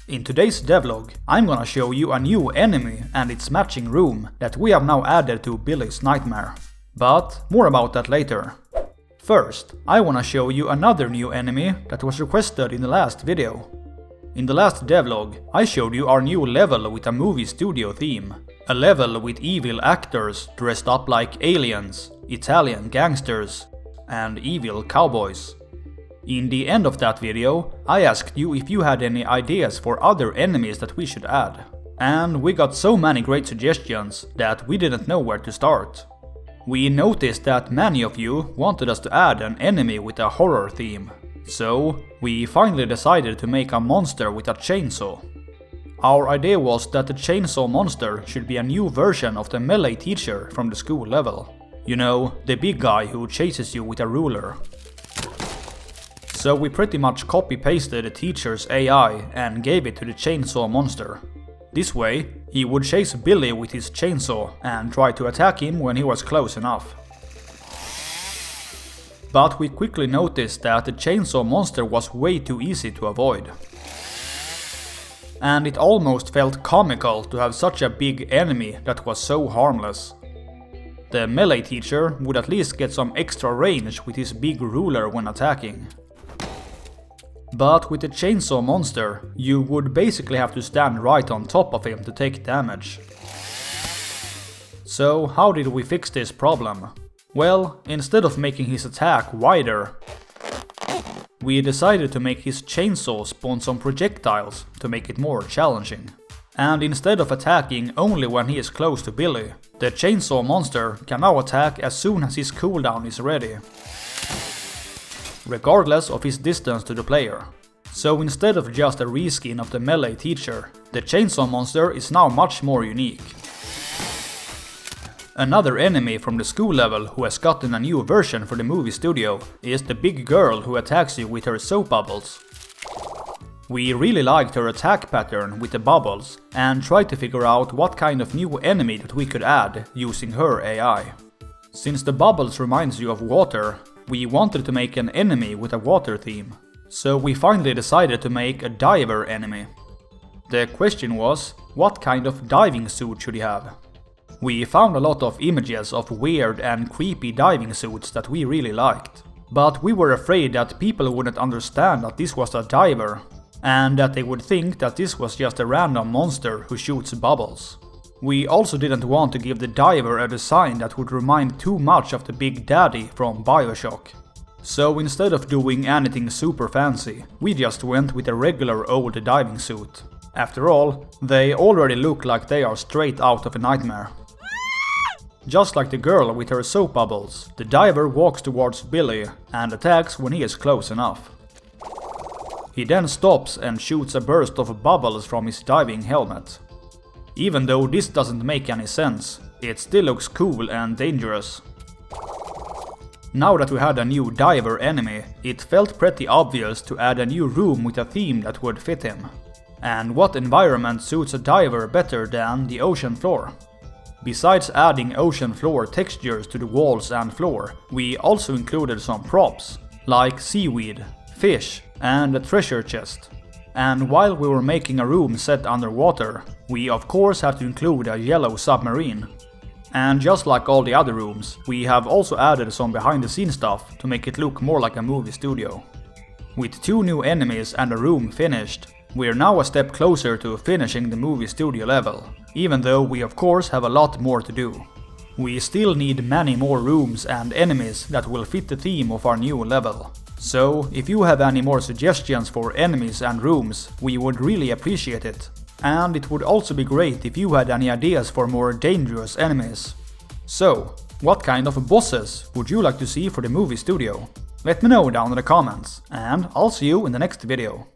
In today's devlog, I'm gonna show you a new enemy and its matching room that we have now added to Billy's nightmare. But more about that later. First, I wanna show you another new enemy that was requested in the last video. In the last devlog, I showed you our new level with a movie studio theme. A level with evil actors dressed up like aliens, Italian gangsters, and evil cowboys. In the end of that video, I asked you if you had any ideas for other enemies that we should add. And we got so many great suggestions that we didn't know where to start. We noticed that many of you wanted us to add an enemy with a horror theme. So, we finally decided to make a monster with a chainsaw. Our idea was that the chainsaw monster should be a new version of the melee teacher from the school level. You know, the big guy who chases you with a ruler. So we pretty much copy-pasted the teacher's AI and gave it to the chainsaw monster. This way, he would chase Billy with his chainsaw and try to attack him when he was close enough. But we quickly noticed that the chainsaw monster was way too easy to avoid. And it almost felt comical to have such a big enemy that was so harmless. The melee teacher would at least get some extra range with his big ruler when attacking. But with the chainsaw monster, you would basically have to stand right on top of him to take damage. So how did we fix this problem? Well, instead of making his attack wider, we decided to make his chainsaw spawn some projectiles to make it more challenging. And instead of attacking only when he is close to Billy, the chainsaw monster can now attack as soon as his cooldown is ready, regardless of his distance to the player. So instead of just a reskin of the melee teacher, the chainsaw monster is now much more unique. Another enemy from the school level who has gotten a new version for the movie studio is the big girl who attacks you with her soap bubbles. We really liked her attack pattern with the bubbles and tried to figure out what kind of new enemy that we could add using her AI. Since the bubbles reminds you of water, we wanted to make an enemy with a water theme, so we finally decided to make a diver enemy. The question was, what kind of diving suit should he have? We found a lot of images of weird and creepy diving suits that we really liked, but we were afraid that people wouldn't understand that this was a diver, and that they would think that this was just a random monster who shoots bubbles. We also didn't want to give the diver a design that would remind too much of the Big Daddy from BioShock. So instead of doing anything super fancy, we just went with a regular old diving suit. After all, they already look like they are straight out of a nightmare. Just like the girl with her soap bubbles, the diver walks towards Billy and attacks when he is close enough. He then stops and shoots a burst of bubbles from his diving helmet. Even though this doesn't make any sense, it still looks cool and dangerous. Now that we had a new diver enemy, it felt pretty obvious to add a new room with a theme that would fit him. And what environment suits a diver better than the ocean floor? Besides adding ocean floor textures to the walls and floor, we also included some props, like seaweed, fish, and a treasure chest. And while we were making a room set underwater, we of course had to include a yellow submarine. And just like all the other rooms, we have also added some behind the scenes stuff to make it look more like a movie studio. With 2 new enemies and a room finished, we're now a step closer to finishing the movie studio level, even though we of course have a lot more to do. We still need many more rooms and enemies that will fit the theme of our new level. So, if you have any more suggestions for enemies and rooms, we would really appreciate it. And it would also be great if you had any ideas for more dangerous enemies. So, what kind of bosses would you like to see for the movie studio? Let me know down in the comments, and I'll see you in the next video.